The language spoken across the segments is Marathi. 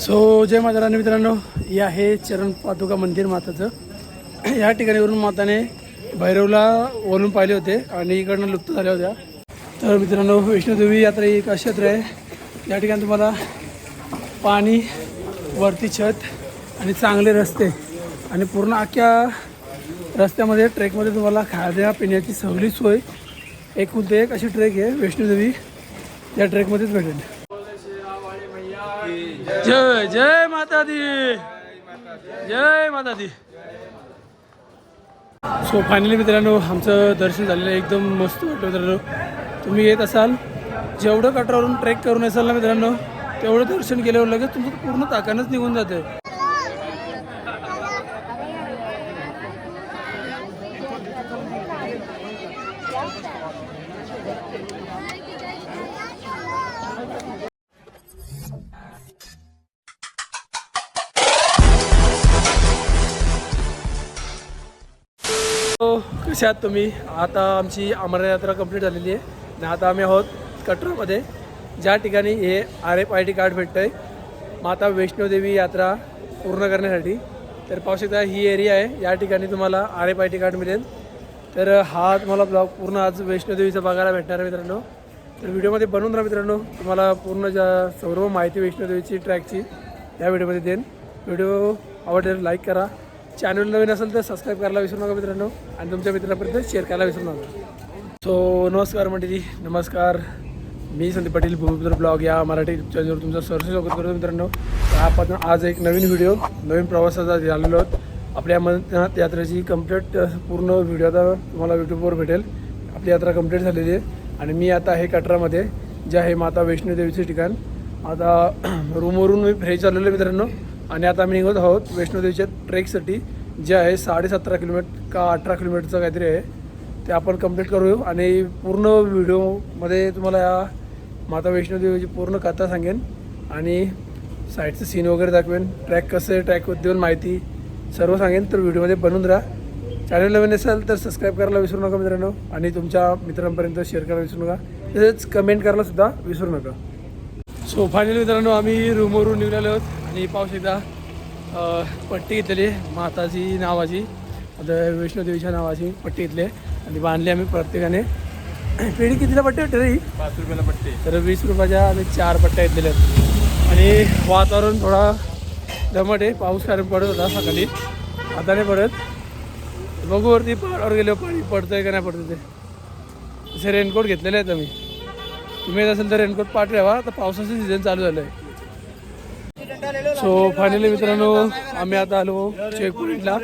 सो जय माता राणी मित्रांनो, हे आहे चरण पादुका मंदिर माताचं. या ठिकाणीवरून माताने भैरवला वळून पाहिले होते आणि इकडनं लुप्त झाल्या होत्या. तर मित्रांनो, वैष्णोदेवी यात्रा ही एक अशी यात्रा आहे या ठिकाणी तुम्हाला पाणी, वरती छत आणि चांगले रस्ते आणि पूर्ण अख्ख्या रस्त्यामध्ये ट्रेकमध्ये तुम्हाला खाद्या पिण्याची सगळी सोय एकूण एक अशी ट्रेक आहे वैष्णोदेवी. या ट्रेकमध्येच भेटेल. जय जय माता दी, जय माता दी. सो फायनली मित्रांनो, आमचं दर्शन झालेलं आहे. एकदम मस्त वाटलं मित्रांनो. तुम्ही येत असाल, जेवढं कटरावरून ट्रेक करून असाल ना मित्रांनो, तेवढं दर्शन केल्यावर लगेच तुमचं पूर्ण ताकदच निघून जाते. कसे आहात तुम्ही? आता आमची अमरनाथ यात्रा कंप्लीट झालेली आहे आणि आता आम्ही आहोत कटरामध्ये, ज्या ठिकाणी हे RFID कार्ड भेटतं आहे माता वैष्णोदेवी यात्रा पूर्ण करण्यासाठी. तर पाहू शकता ही एरिया आहे, या ठिकाणी तुम्हाला RFID कार्ड मिळेल. तर हा तुम्हाला ब्लॉग पूर्ण आज वैष्णोदेवीचा बघायला भेटणार आहे मित्रांनो. तर व्हिडिओमध्ये बनवून राहा मित्रांनो. तुम्हाला पूर्ण ज्या सर्व माहिती वैष्णोदेवीची ट्रॅकची या व्हिडिओमध्ये देईन. व्हिडिओ आवडल्यास लाईक करा, चॅनल नवीन असेल तर सबस्क्राईब करायला विसरू नका मित्रांनो आणि तुमच्या मित्रांपर्यंत शेअर करायला विसरू नका. सो नमस्कार मंडळी, नमस्कार. मी संदीप पाटील, भूमिपुत्र ब्लॉग या मराठी चॅनलवर तुमचं सहर्ष स्वागत करतो मित्रांनो. आपण आज एक नवीन व्हिडिओ, नवीन प्रवासाचा झालेलो आहोत. आपल्या अमरनाथ यात्रेची कंप्लीट पूर्ण व्हिडिओ आता तुम्हाला यूट्यूबवर भेटेल. आपली यात्रा कंप्लीट झालेली आहे आणि मी आता आहे कटरामध्ये, जे आहे माता वैष्णोदेवीचे ठिकाण. आता रूमवरून मी फ्रेश झालेलो आहे मित्रांनो आणि आता आम्ही निघत आहोत वैष्णोदेवीच्या ट्रेकसाठी, जे आहे 17.5 किलोमीटर का 18 किलोमीटरचं काहीतरी आहे. ते आपण कंप्लीट करू आणि पूर्ण व्हिडिओमध्ये तुम्हाला या माता वैष्णोदेवीची पूर्ण कथा सांगेन आणि साईडचं सीन वगैरे दाखवेन. ट्रॅक कसं आहे, ट्रॅक देऊन माहिती सर्व सांगेन. तर व्हिडिओमध्ये बनवून राहा. चॅनल नवीन असेल तर सबस्क्राईब करायला विसरू नका मित्रांनो आणि तुमच्या मित्रांपर्यंत शेअर करायला विसरू नका. तसेच कमेंट करायला सुद्धा विसरू नका. सो फायनली मित्रांनो, आम्ही रूमवरून निघालेलो आहोत आणि पाहू शकता पट्टी घेतलेली माताची नावाची, आता वैष्णोदेवीच्या नावाची पट्टी घेतली आणि बांधली आम्ही प्रत्येकाने. पेढी कितीला पट्टी वाटते रे? 5 रुपयाला पट्टी. तर 20 रुपयाच्या आम्ही 4 पट्ट्या घेतलेल्या आहेत. आणि वातावरण थोडा दमट आहे, पाऊस कारण पडत होता सकाळी, आता नाही पडत. बघू वरती पहाडावर गेलो पाणी पडतं आहे का नाही पडतं ते. तसे रेनकोट घेतलेले आहेत आम्ही. तुम्ही येत असेल तर रेनकोट पाठ ठेवा, आता पावसाचं सीझन चालू झालं आहे. सो फायनली मित्रांनो, आम्ही आता आलो चेक पॉईंटला,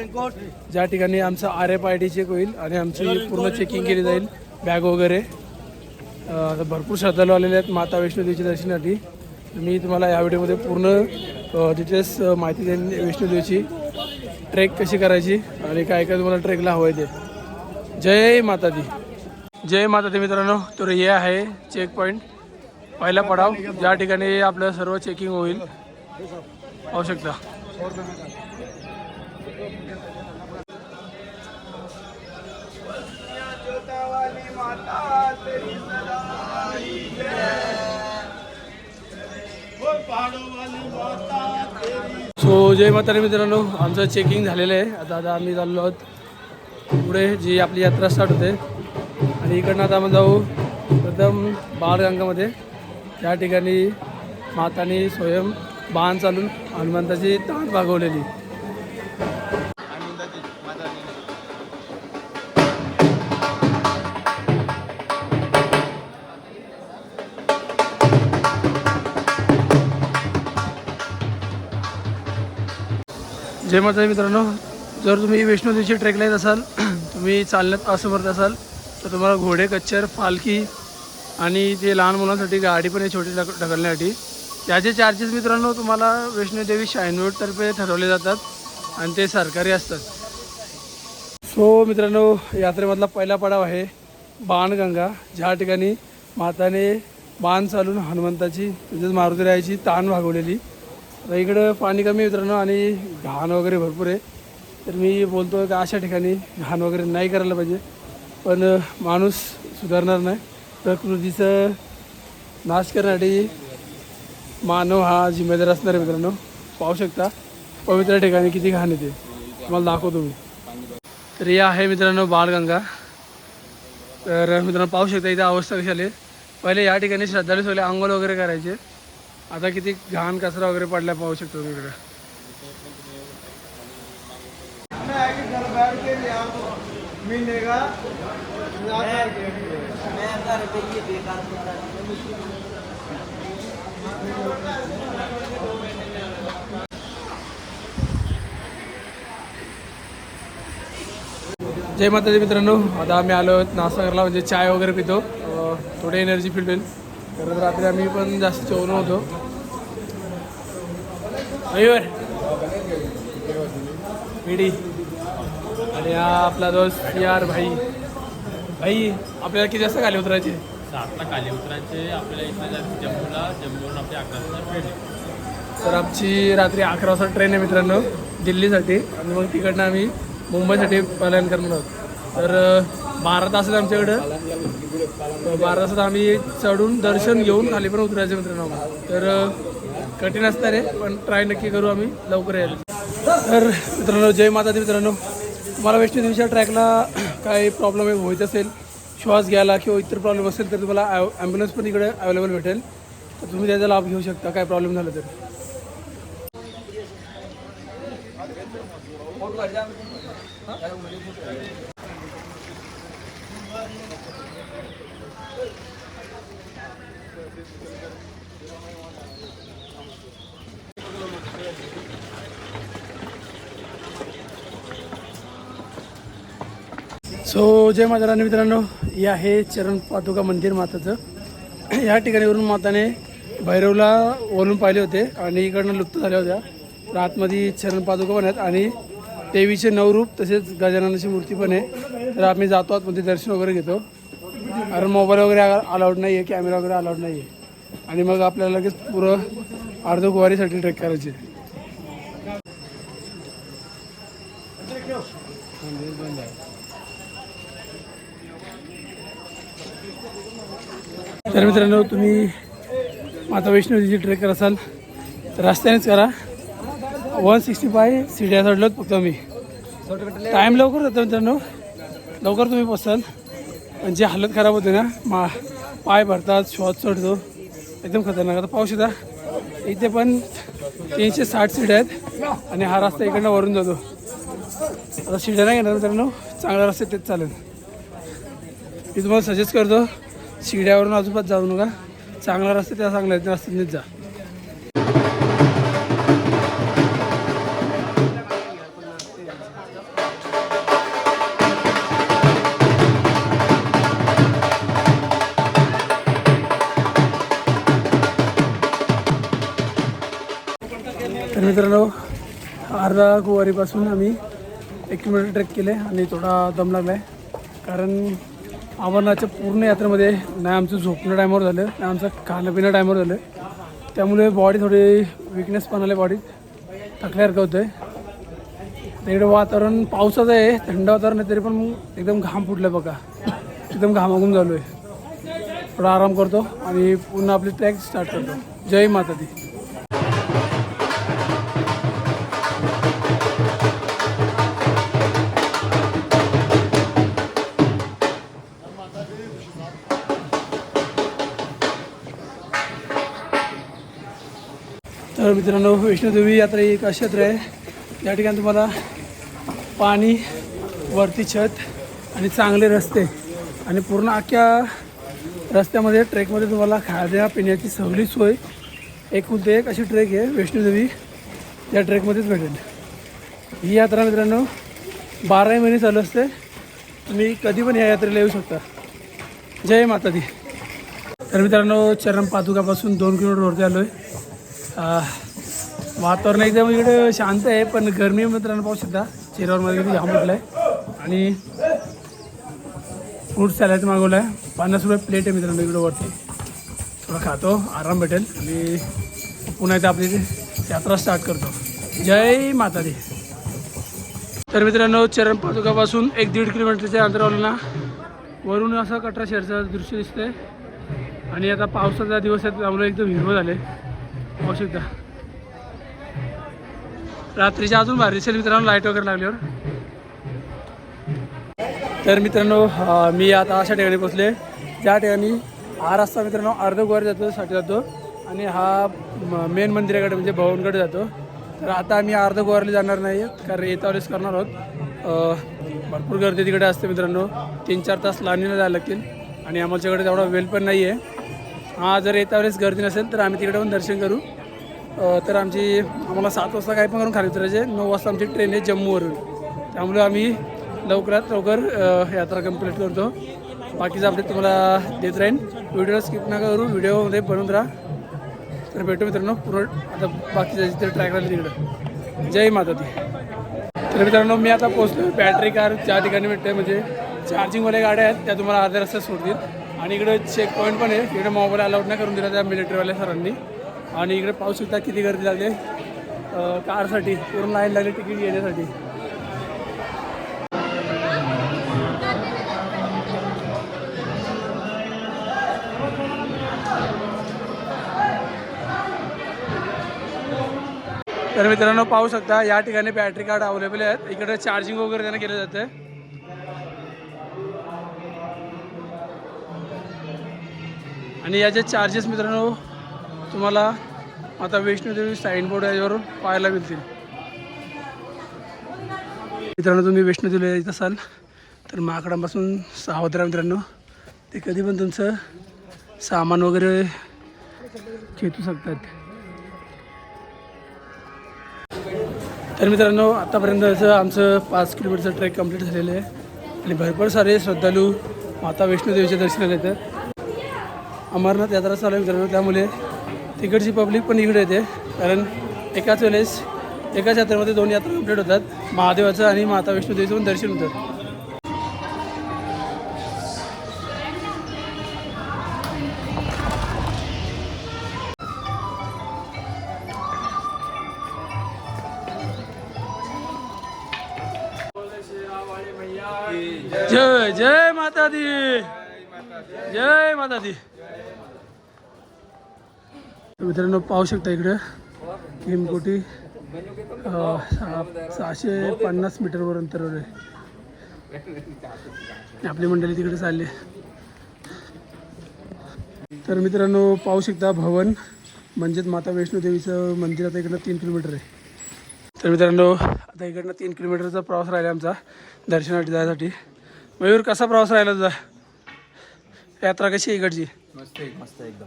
ज्या ठिकाणी आमचा RFID चेक होईल आणि आमची पूर्ण चेकिंग केली जाईल, बॅग वगैरे. आता भरपूर श्रद्धाळू आलेले आहेत माता वैष्णोदेवीच्या दर्शनासाठी. मी तुम्हाला या व्हिडिओमध्ये पूर्ण डिटेल्स माहिती देईन वैष्णोदेवीची, ट्रेक कशी करायची आणि काय काय तुम्हाला ट्रेकला हवं आहे ते. जय माता दी, जय माता दी मित्रांनो. तर हे आहे चेक पॉईंट, पहिला पडाव, ज्या ठिकाणी आपलं सर्व चेकिंग होईल. आवश्यकता सो जय माता दी मित्रांनो, आमचं चेकिंग झालेलं आहे. आता आम्ही चाललो आहोत पुढे, जी आपली यात्रा स्टार्ट होते. आणि इकडनं आता आम्ही जाऊ प्रथम बाळगंगामध्ये, त्या ठिकाणी माताने स्वयं बाण चालून हनुमंताची ताट भागवलेली. जय माता दी मित्रांनो, जर तुम्ही वैष्णोदेवीची ट्रेकला येत असाल, तुम्ही चालण्यात असमर्थ असाल, तर तुम्हाला घोडे, कच्चर, पालखी आणि ते लहान मुलांसाठी गाडी पण आहे छोटी ढकलण्यासाठी. याचे चार्जेस मित्रांनो तुम्हाला वैष्णोदेवी शाईनबोर्डतर्फे ठरवले जातात आणि ते सरकारी असतात. सो मित्रांनो, यात्रेमधला पहिला पडाव आहे बाणगंगा, ज्या ठिकाणी माताने बाण चालून हनुमंताची तसेच मारुतीरायाची तान भागवलेली. आता इकडं पाणी कमी आहे मित्रांनो आणि घाण वगैरे भरपूर आहे. तर मी बोलतो की अशा ठिकाणी घाण वगैरे नाही करायला पाहिजे, पण माणूस सुधारणार नाही. प्रकृतीचं नाश करण्यासाठी मानव हा जिम्मेदार असणार आहे मित्रांनो. पाहू शकता पवित्र ठिकाणी किती घाण येते, तुम्हाला दाखवतो मी. तर हे आहे मित्रांनो बाळगंगा. तर मित्रांनो पाहू शकता इथे अवस्था कशी आली. पहिले या ठिकाणी श्रद्धाळू सगळे आंघोळ वगैरे करायचे, आता किती घाण कचरा वगैरे पडला पाहू शकतो तुम्ही इकडे. जय माताजी मित्रांनो. आता आम्ही आलो नाश्ता करायला, म्हणजे चाय वगैरे पितो, थोडी एनर्जी फील होईल. तर रात्री आम्ही पण जास्त जेवलो होतो. मिडी आणि हा आपला दोस्त यार भाई. भाई आपल्याला किती वाजता खाली उतरायचे? 7ला खाली उतरायचे. आपल्याला इथं जायचं जम्मूला, जम्मूवरून आपली 11 वाजता ट्रेन आहे. तर आमची रात्री 11 वाजता ट्रेन आहे मित्रांनो दिल्लीसाठी, आणि मग तिकडनं आम्ही मुंबईसाठी प्लॅन करणार आहोत. तर 12 तास आहे आमच्याकडं. 12 तासात आम्ही चढून दर्शन घेऊन खाली पण उतरायचं मित्रांनो. तर कठीण असणार आहे, पण ट्राय नक्की करू आम्ही लवकर यायला. तर मित्रांनो जय माताजी मित्रांनो. तुम्हाला वैष्णोदेवीच्या ट्रॅकला काही प्रॉब्लेम होत असेल, श्वास घ्यायला किंवा इतर प्रॉब्लेम असेल, तर तुम्हाला ॲम्ब्युलन्स पण इकडे अवेलेबल भेटेल. तर तुम्ही त्याचा लाभ घेऊ शकता काय प्रॉब्लेम झाला तर. सो जय माता राणी मित्रांनो. हे आहे चरण पादुका मंदिर माताचं. या ठिकाणीवरून माताने भैरवला वळून पाहिले होते आणि इकडनं लुप्त झाल्या होत्या. तर आतमध्ये चरण पादुका पण आहेत आणि देवीचे 9 रूप तसेच गजाननाची मूर्ती पण आहे. तर आम्ही जातो आतमध्ये दर्शन वगैरे घेतो, कारण मोबाईल वगैरे अलाउड नाही आहे, कॅमेरा वगैरे अलाउड नाही आहे. आणि मग आपल्याला लगेच पुरं अर्धकुवारीसाठी ट्रेक करायचे. तर मित्रांनो तुम्ही माता वैष्णोदेवीची ट्रेक करत असाल तर रस्त्यानेच करा. 165 सीड्या चढलोत फक्त मी. टाईम लवकर जातो मित्रांनो, लवकर तुम्ही पोचाल. पण जी हालत खराब होते ना, पाय भरतात, श्वास चढतो, एकदम खतरनाक. आता पाहू शकता इथे पण 360 सीड्या आहेत आणि हा रस्ता इकडनं वरून जातो. आता सीड्या नाही घेणार मित्रांनो, चांगला रस्ता तेच चालेल. मी तुम्हाला सजेस्ट करतो शिड्यावरून अजिबात जाऊ नका, चांगला रस्ता त्या चांगला रस्त्यानेच जा. तर मित्रांनो अर्धा कुवारीपासून आम्ही 1 किलोमीटर ट्रेक केले आणि थोडा दम लागला आहे, कारण अमरनाथच्या पूर्ण यात्रेमध्ये नाही आमचं झोपणं टायमावर झालं, नाही आमचं खाणं पिणं टायमावर झालं. त्यामुळे बॉडी थोडी विकनेस पण आली, बॉडीत थकल्यासारखं होतं आहे. इकडे वातावरण पावसाचं आहे, थंड वातावरण आहे, तरी पण एकदम घाम फुटलं बघा, एकदम घामाघूम झालो आहे. थोडा आराम करतो आणि पुन्हा आपली ट्रॅक स्टार्ट करतो. जय माता दी. तर मित्रांनो वैष्णोदेवी यात्रा ही एक अशी यात्रा आहे, या ठिकाणी तुम्हाला पाणी, वरती छत आणि चांगले रस्ते आणि पूर्ण अख्ख्या रस्त्यामध्ये ट्रेकमध्ये तुम्हाला खाद्या पिण्याची सगळी सोय एकूण एक अशी ट्रेक आहे वैष्णोदेवी, या ट्रेकमध्येच भेटेल. ही यात्रा मित्रांनो 12 महिने चालू असते, तुम्ही कधी पण या यात्रेला येऊ शकता. जय माता दी. तर मित्रांनो चरण पादुकापासून 2 किलोमीटरवरती आलो आहे. वातावरण एकदम इकडे शांत आहे, पण गरमी मित्रांनो पाहू शकता चेहऱ्यावर किती घाम उठला आहे. आणि फ्रूट सॅलड मागवला आहे, 50 रुपये प्लेट आहे मित्रांनो. इकडं वरती थोडं खातो, आराम भेटेल आणि पुन्हा इथे आपली यात्रा स्टार्ट करतो. जय माता दी. तर मित्रांनो चरण पादुकापासून 1-1.5 किलोमीटरच्या अंतरावरून ना वरून असं कटरा शहरचं दृश्य दिसतंय. आणि आता पावसाचा दिवस आहे त्यामुळे एकदम हिरवं झाले. पाहू शकता रात्रीच्या अजून भारी दिसेल मित्रांनो लाईट वगैरे लागल्यावर. तर मित्रांनो मी आता अशा ठिकाणी पोचले ज्या ठिकाणी हा रस्ता मित्रांनो अर्धगोवर जातो साठी जातो आणि हा मेन मंदिराकडे म्हणजे भवनकडे जातो. तर आता आम्ही अर्धगोवरला जाणार नाही कारण येतावलेच करणार आहोत. भरपूर गर्दी तिकडे असते मित्रांनो. 3-4 तास लाईनीला जायला लागतील आणि आमच्याकडे तेवढा वेळ पण नाही आहे. जर येतावलेच गर्दी नसेल तर आम्ही तिकडे पण दर्शन करू. तर आम्हाला 7 वाजता काय पण करून खाली उतरायचे. 9 वाजता आमची ट्रेन आहे जम्मूवरून. त्यामुळे आम्ही लवकरात लवकर यात्रा कंप्लीट करतो. बाकीचं अपडेट तुम्हाला देत राहीन. व्हिडिओ स्किप नका करू, व्हिडिओमध्ये बनवून राहा. तर भेटू मित्रांनो पूर्ण आता बाकीच्या जिथे ट्रॅक राहिले तिकडं. जय माता दी. तर मित्रांनो मी आता पोहोचलो बॅटरी कार ज्या ठिकाणी भेटते म्हणजे चार्जिंगवाल्या गाड्या आहेत त्या तुम्हाला अर्ध्या रस्त्यात सोडतील. आणि इकडे चेक पॉईंट पण आहे. इकडे मोबाईल अलाउड नाही करून दिला त्या मिलिटरीवाल्या सरांनी. आणि इकडे पाहू शकता किती गर्दी लागली कारसाठी. पूर्ण लाईन लागली तिकीट घेण्यासाठी. तर मित्रांनो पाहू शकता या ठिकाणी बॅटरी कार्ड अवेलेबल आहेत. इकडे चार्जिंग वगैरे त्यांना केलं जातं. आणि याचे चार्जेस मित्रांनो तुम्हाला आता वैष्णोदेवी साईनबोर्ड याच्यावर पाहायला मिळतील. मित्रांनो तुम्ही वैष्णोदेवीला येत असाल तर माकडांपासून सावध राहा मित्रांनो. ते कधी पण तुमचं सामान वगैरे खेचू शकतात. तर मित्रांनो आतापर्यंतचं आमचं 5 किलोमीटरचं ट्रेक कंप्लीट झालेलं आहे. आणि भरपूर सारे श्रद्धाळू माता वैष्णोदेवीच्या दर्शनाला येतात. अमरनाथ यात्रा चालू आहे मित्रांनो त्यामुळे तिकडची पब्लिक पण इकडे येते. कारण एकाच वेळेस एकाच यात्रेमध्ये 2 यात्रा कंप्लीट होतात. महादेवाचं आणि माता वैष्णोदेवीचं पण दर्शन होतं. जय जय माता दी. जय माता दी. मित्रांनो पाहू शकता इकडं भीमकोटी 650 मीटरवर अंतरावर आहे. आपली मंडळी तिकडे चालली. तर मित्रांनो पाहू शकता भवन म्हणजेच माता वैष्णोदेवीचं मंदिर आता इकडनं 3 किलोमीटर आहे. तर मित्रांनो आता इकडनं 3 किलोमीटरचा प्रवास राहिला आमचा दर्शनासाठी जायसाठी. मयूर कसा प्रवास राहिला तुझा? यात्रा कशी आहे इकडची? मस्त मस्त एकदम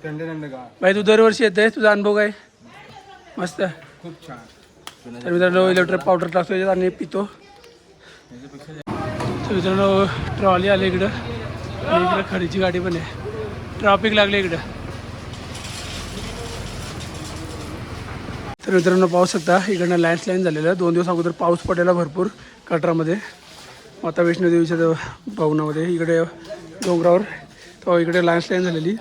थंड गाव. भाई तू दरवर्षी येते, तुझा अनुभव काय? मस्त खूप छान. तर मित्रांनो इलेक्ट्रिक पावडर टाकतो याच्यात आणि पितो. तर मित्रांनो ट्रॉली आली इकडं आणि इकडं खडीची गाडी पण आहे. ट्रॅफिक लागले इकडं. तर मित्रांनो पाहू शकता इकडनं लँडस्लाईन झालेलं आहे. 2 दिवस अगोदर पाऊस पडलेला भरपूर कटरामध्ये माता वैष्णोदेवीच्या भवनामध्ये. इकडे डोंगरावर तो इकडे लँडस्लाईन झालेली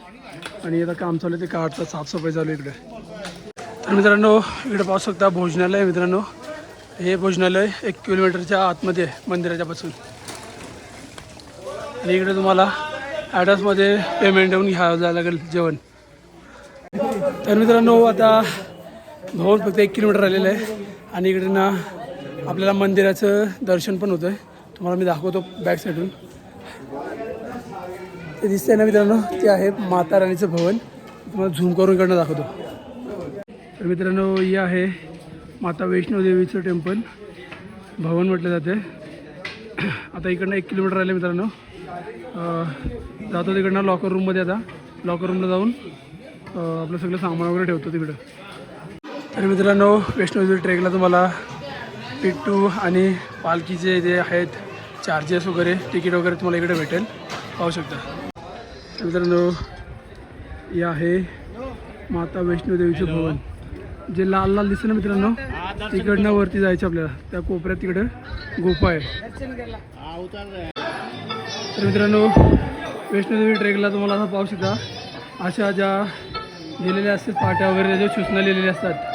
आणि आता काम चालू आहे ते काढतात, साफसफाई चालू आहे इकडे. तर मित्रांनो इकडे पाहू शकता भोजनालय आहे मित्रांनो. हे भोजनालय 1 किलोमीटरच्या आतमध्ये मंदिराच्या पासून. आणि इकडे तुम्हाला ॲड्रेसमध्ये पेमेंट देऊन घ्यावं जायला लागेल जेवण. तर मित्रांनो आता भवन फक्त 1 किलोमीटर राहिलेलं आहे आणि इकडे ना आपल्याला मंदिराचं दर्शन पण होतं आहे. तुम्हाला मी दाखवतो बॅक साईडून. ते दिसतंय ना मित्रांनो ते आहे माता राणीचं भवन. तुम्हाला झूम करून इकडनं दाखवतो. तर मित्रांनो हे आहे माता वैष्णोदेवीचं टेम्पल भवन म्हटलं जाते. आता इकडनं 1 किलोमीटर राहिले मित्रांनो. जातो तिकडनं लॉकर रूममध्ये. आता लॉकर रूमला जाऊन आपलं सगळं सामान वगैरे ठेवतो तिकडं. तर मित्रांनो वैष्णोदेवी ट्रेकला तुम्हाला पिट्टू आणि पालखीचे जे आहेत चार्जेस वगैरे तिकीट वगैरे तुम्हाला इकडे भेटेल पाहू शकता. तर मित्रांनो हे आहे माता वैष्णोदेवीचं भवन. जे लाल लाल दिसतं ना मित्रांनो तिकडनं वरती जायचं आपल्याला. त्या कोपऱ्यात तिकडं गुफा आहे. तर मित्रांनो वैष्णोदेवी ट्रेकला तुम्हाला असं पाहू शकता अशा ज्या लिहिलेल्या असतात पाट्या वगैरे ज्या सूचना लिहिलेल्या असतात.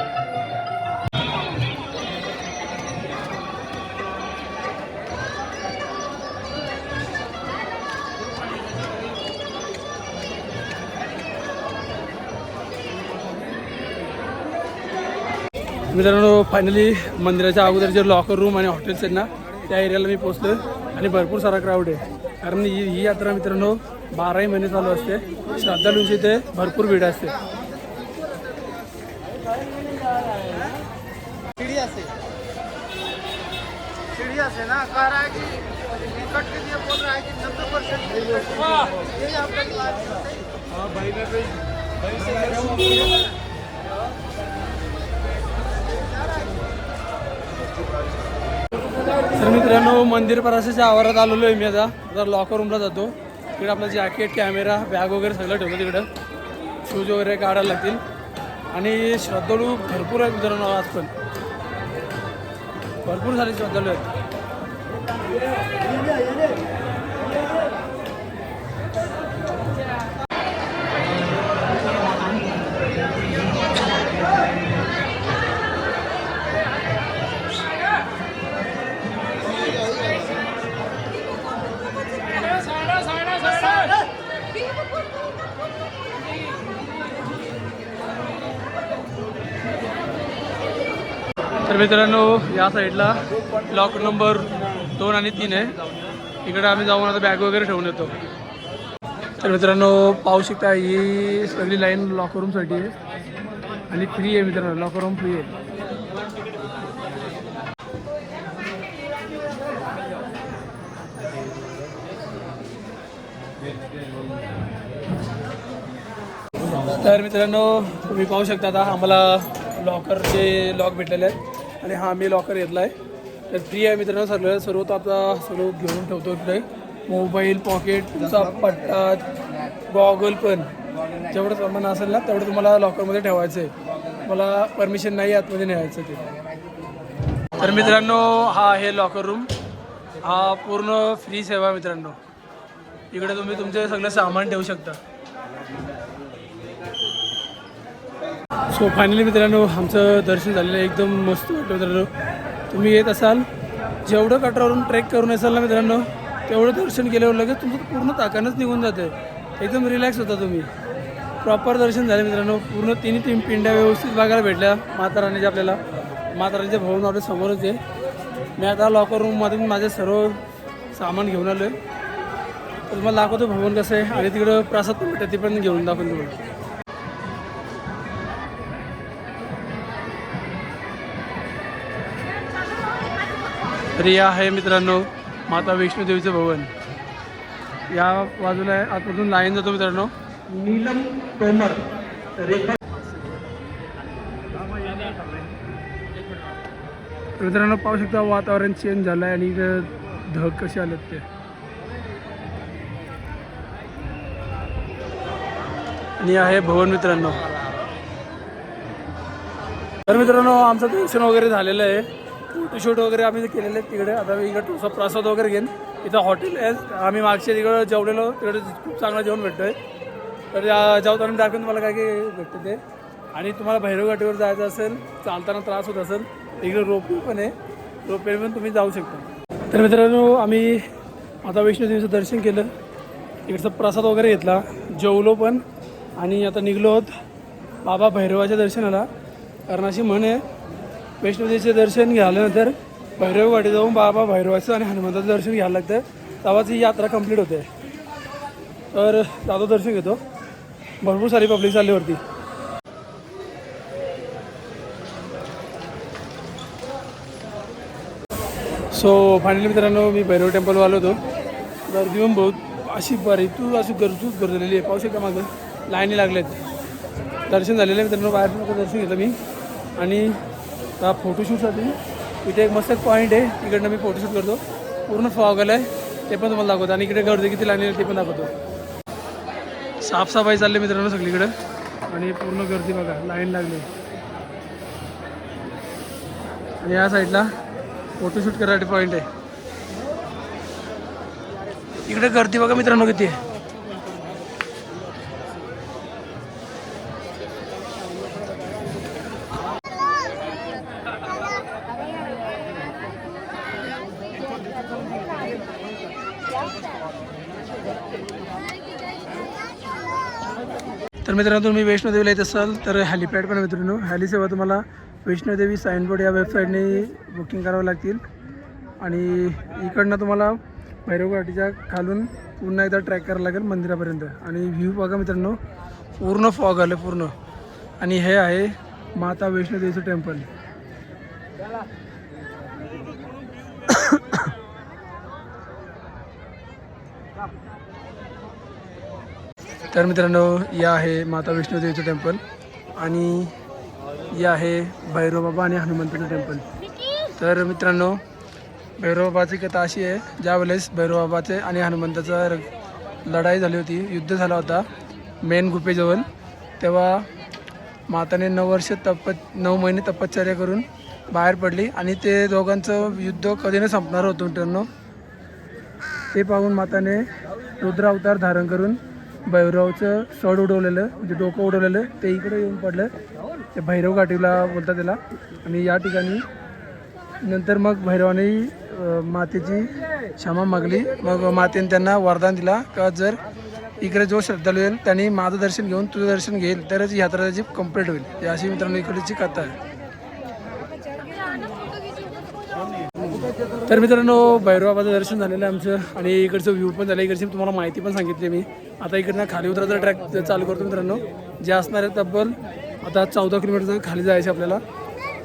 मित्रांनो फायनली मंदिराच्या अगोदर जे लॉकर रूम आणि हॉटेल्स आहेत ना त्या एरियाला मी पोचलो आणि भरपूर सारा क्राऊड आहे कारण ही यात्रा मित्रांनो 12ही महिने चालू असते. श्रद्धाळूंची इथे भरपूर भीड असते. सीढ़ी से ना कह रहा है कि टिकट के लिए बोल रहा है कि 90% यही आपका तर मित्रांनो मंदिर परिसराच्या आवारात आलेलो आहे मी आता लॉकर रूमला जातो. तिकडे आपलं जॅकेट कॅमेरा बॅग वगैरे सगळं ठेवतो. तिकडं शूज वगैरे काढायला लागतील आणि श्रद्धाळू भरपूर आहेत मित्रांनो. आज पण भरपूर सारे श्रद्धाळू आहेत. तर मित्रांनो या साईडला लॉक नंबर 2 आणि 3 आहे. इकडे आम्ही जाऊन आता बॅग वगैरे ठेवून येतो. तर मित्रांनो पाहू शकता ही सगळी लाईन लॉकर रूमसाठी आहे आणि फ्री आहे मित्रांनो. लॉकर रूम फ्री आहे. तर मित्रांनो तुम्ही पाहू शकता आता आम्हाला लॉकरचे लॉक भेटलेले आहेत आणि हा मी लॉकर घेतला आहे. तर फ्री आहे मित्रांनो. सर्व तो आपला सर्व घेऊन ठेवतो. इकडे मोबाईल पॉकेट तुमचा पट्टा गॉगल पण जेवढं सामान असेल ना तेवढं तुम्हाला लॉकरमध्ये ठेवायचं आहे. मला परमिशन नाही आतमध्ये न्यायचं ते. तर मित्रांनो हा आहे लॉकर रूम. हा पूर्ण फ्री सेवा मित्रांनो. इकडे तुम्ही तुमचे सगळं सामान ठेवू शकता. सो फायनली मित्रांनो आमचं दर्शन झालेलं आहे. एकदम मस्त वाटलं मित्रांनो. तुम्ही येत असाल जेवढं कटरावरून ट्रेक करून असाल ना मित्रांनो तेवढं दर्शन केल्यावर लगेच तुमचं पूर्ण ताकदच निघून जाते. एकदम रिलॅक्स होता तुम्ही. प्रॉपर दर्शन झाले मित्रांनो. पूर्ण तीन पिंड्या व्यवस्थित बघायला भेटल्या माता राणीच्या. आपल्याला माता राणीच्या भवन आपल्या समोरच आहे. मी आता लॉकर रूममधून माझे सर्व सामान घेऊन आलो आहे. तर तुम्हाला दाखवतो भवन कसं आहे आणि तिकडं प्रसाद पण भेटतं ते पण घेऊन दाखवून तुम्हाला. तर या आहे मित्रांनो माता वैष्णोदेवीचं भवन. या बाजूला आहे. आतमधून लाईन जातो मित्रांनो. नीलम तोमर मित्रांनो पाहू शकता वातावरण चेंज झालं आहे आणि ढग कसे आलेत ते. आणि आहे भवन मित्रांनो. तर मित्रांनो आमचं दर्शन वगैरे झालेलं आहे. फोटोशूट वगैरे आम्ही केलेले आहेत तिकडे. आता मी इकडे थोडासा प्रसाद वगैरे घेईन. इथं हॉटेल आहे. आम्ही मागच्या तिकडं जेवलेलो तिकडे खूप चांगलं जेवण भेटतं आहे. तर जेवताना दाखवून तुम्हाला काय काय भेटतं ते. आणि तुम्हाला भैरवघाटीवर जायचं असेल चालताना त्रास होत असेल इकडे रोपवे पण आहे. रोपवे पण तुम्ही जाऊ शकता. तर मित्रांनो आम्ही माता वैष्णोदेवीचं दर्शन केलं. इकडचा प्रसाद वगैरे घेतला. जेवलो पण आणि आता निघलो आहोत बाबा भैरवाच्या दर्शनाला. कारण अशी म्हण आहे वैष्णोदेवीचे दर्शन घ्याल्यानंतर भैरवघाटी जाऊन बाबा भैरवाचं आणि हनुमंताचं दर्शन घ्यायला लागतं. तेव्हाच ही यात्रा कंप्लीट होते. तर जातो दर्शन घेतो. भरपूर सारी पब्लिक चालली वरती. सो फायनली मित्रांनो मी भैरव टेम्पलवर आलो होतो. गर्दी पण बहुत अशी बरी अशी गर्दीच झालेली आहे. पाहू शकता मागं लाईनी लागलेत. दर्शन झालेलं आहे मित्रांनो. बाहेर दर्शन घेतलं मी. आणि आता फोटोशूटसाठी इथे एक मस्त पॉईंट आहे. तिकडनं मी फोटोशूट करतो. पूर्ण फॉग आलं आहे ते पण तुम्हाला दाखवतो. आणि इकडे गर्दी किती लागली ते पण दाखवतो. साफसफाई चालली मित्रांनो सगळीकडे. आणि पूर्ण गर्दी बघा लाईन लागली. आणि या साईडला फोटोशूट करायसाठी पॉईंट आहे. इकडे गर्दी बघा मित्रांनो किती आहे. तर मित्रांनो तुम्ही वैष्णोदेवीला येत असाल तर हॅलिपॅड पण आहे मित्रांनो. हॅली सेवा तुम्हाला वैष्णोदेवी साईनबोर्ड या वेबसाईटने बुकिंग करावं लागतील. आणि इकडनं तुम्हाला भैरवघाटीच्या खालून पुन्हा एकदा ट्रॅक करायला लागेल मंदिरापर्यंत. आणि व्ह्यू बघा मित्रांनो, पूर्ण फॉग आलं पूर्ण. आणि हे आहे माता वैष्णोदेवीचं टेम्पल. तर मित्रांनो, या आहे माता वैष्णोदेवीचं टेम्पल आणि या आहे भैरवबाबा आणि हनुमंताचं टेम्पल. तर मित्रांनो, भैरवबाबाची कथा अशी आहे, ज्यावेळेस भैरवबाबाचे आणि हनुमंताचा लढाई झाली होती, युद्ध झाला होता मेन गुफेजवळ, तेव्हा माताने 9 महिने तपश्चर्या करून बाहेर पडली आणि ते दोघांचं युद्ध कधी न संपणार होतं मित्रांनो. ते पाहून माताने रुद्र अवतार धारण करून भैरवचं सड उडवलेलं, म्हणजे डोकं उडवलेलं, ते इकडे येऊन पडलं. ते भैरवघाटीला बोलतात त्याला. आणि या ठिकाणी नंतर मग भैरवाने मातेची क्षमा मागली. मग मातेने त्यांना वरदान दिला का जर इकडे जो श्रद्धाळू येईल त्यांनी माझं दर्शन घेऊन तुझं दर्शन घेईल तरच यात्रा त्याची कंप्लीट होईल. ही अशी मित्रांनो इकडची कथा आहे. तर मित्रांनो, भैरवबाबाचं दर्शन झालेलं आहे आमचं आणि इकडचं व्ह्यू पण झालं. इकडची तुम्हाला माहिती पण सांगितली मी. आता इकडनं खाली उतरायचा ट्रॅक चालू करतो मित्रांनो, जे असणार आहे तब्बल आता 14 किलोमीटर खाली जायचं आपल्याला.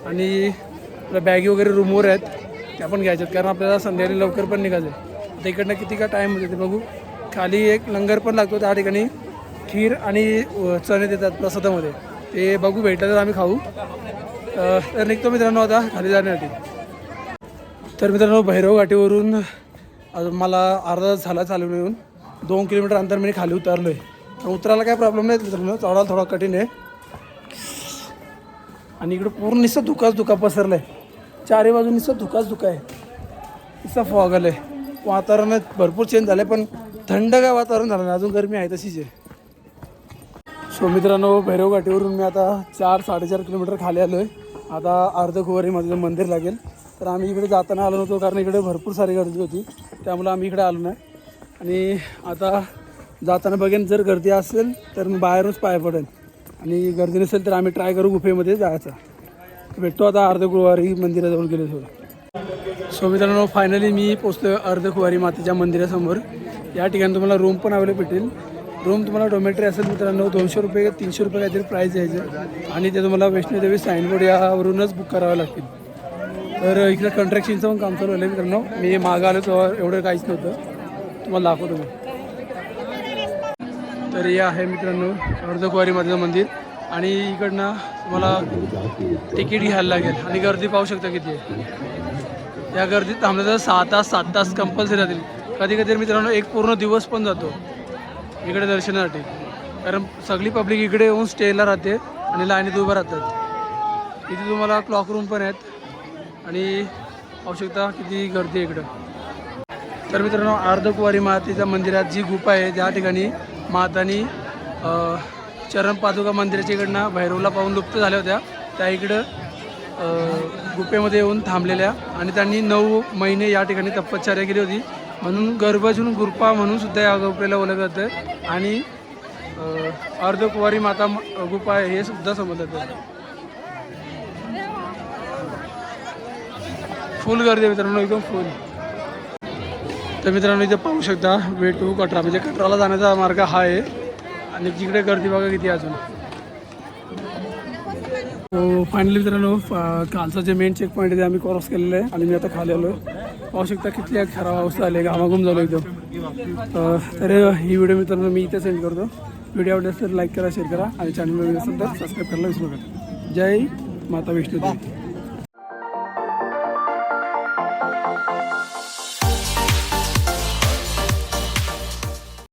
आणि आपल्या बॅगी वगैरे रूमवर आहेत, त्या पण घ्यायच्यात कारण आपल्याला संध्याकाळी लवकर पण निघायचं आहे. आता इकडनं किती का टाईम होते ते बघू. खाली एक लंगर पण लागतो, त्या ठिकाणी खीर आणि चणे देतात प्रसादामध्ये, ते बघू भेटलं तर आम्ही खाऊ. तर निघतो मित्रांनो आता खाली जाण्यासाठी. तर मित्रांनो, भैरवघाटीवरून मला अर्धा तास झाला चालून येऊन 2 किलोमीटर अंतर मी खाली उतरलो आहे. तर उतरायला काय प्रॉब्लेम नाही मित्रांनो, चढायला थोडा कठीण आहे. आणि इकडं पूर्ण नुसतं धुका पसरलं आहे, चारी बाजू नुसतं धुका आहे, नुसतं फॉग आलं आहे. वातावरण भरपूर चेंज झालं आहे, पण थंड काय वातावरण झालं नाही, अजून गरमी आहे तशीच आहे. सो मित्रांनो, भैरवघाटीवरून मी आता 4-4.5 किलोमीटर खाली आलो आहे. आता अर्धकुंवारी माझं मंदिर लागेल. तर आम्ही इकडे जाताना आलो नव्हतो कारण इकडे भरपूर सारी गर्दी होती, त्यामुळे आम्ही इकडे आलो नाही. आणि आता जाताना बघेन, जर गर्दी असेल तर मी बाहेरूनच पाय पडेल आणि गर्दी नसेल तर आम्ही ट्राय करू गुफेमध्ये जायचा. भेटतो आता अर्धकुंवारी मंदिराजवळ गेलो थोडं. सो मित्रांनो, फायनली मी पोचतो अर्धकुंवारी मातेच्या मंदिरासमोर. या ठिकाणी तुम्हाला रूम पण अवेलेबल भेटेल. रूम तुम्हाला डोमेट्री असेल मित्रांनो 200 रुपये 300 रुपये काहीतरी प्राईस यायचं आणि ते तुम्हाला वैष्णोदेवी साईनबोर्ड यावरूनच बुक करावं लागतील. तर इकडे कंस्ट्रक्शनचं पण काम चालू आहे मित्रांनो. मी मागं आलो तेव्हा एवढं काहीच नव्हतं, तुम्हाला दाखवतो मी. तर हे आहे मित्रांनो अर्धकुंवारी मातेचं मंदिर. आणि इकडनं तुम्हाला तिकीट घ्यायला लागेल आणि गर्दी पाहू शकता किती आहे. या गर्दीत थांबलं तर 7 तास कंपल्सरी राहतील. कधी कधी मित्रांनो एक पूर्ण दिवस पण जातो इकडे दर्शनासाठी, कारण सगळी पब्लिक इकडे येऊन स्टेला राहते आणि लाईनीत उभं राहतात. इथे तुम्हाला क्लॉक रूम पण आहेत आणि आवश्यकता किती गर्दी आहे इकडं. तर मित्रांनो, अर्धकुंवारी मातेच्या मंदिरात जी गुफा आहे त्या ठिकाणी मातानी चरण पादुका मंदिराच्या इकडनं भैरवला पाहून लुप्त झाल्या होत्या, त्या इकडं गुफेमध्ये येऊन थांबलेल्या आणि त्यांनी 9 महिने या ठिकाणी तपश्चर्या केली होती. म्हणून गर्भाजून गुफा म्हणून सुद्धा या गुफेला ओळखलं जातं आणि अर्धकुंवारी माता गुफा हे सुद्धा समजलं जातं. फुल गर्दी मित्रांनो, एकदम फुल. तर मित्रांनो, इथे पाहू शकता वे टू कटरा, म्हणजे कटराला जाण्याचा मार्ग हा आहे आणि जिकडे गर्दी बघा किती अजून. हो फायनली मित्रांनो, कालचा जे मेन चेक पॉईंट आहे ते आम्ही क्रॉस केलेलं आहे आणि मी आता खाली आलो. पाहू शकता किती खराब अवस्था आली, घामाघूम झालो एकदम. तर ही व्हिडिओ मित्रांनो मी इथे सेंड करतो. व्हिडिओ आवडल्यास तर लाईक करा, शेअर करा आणि चॅनलवर असेल तर सबस्क्राईब करायला विसरू नका. जय माता वैष्णोदेवी.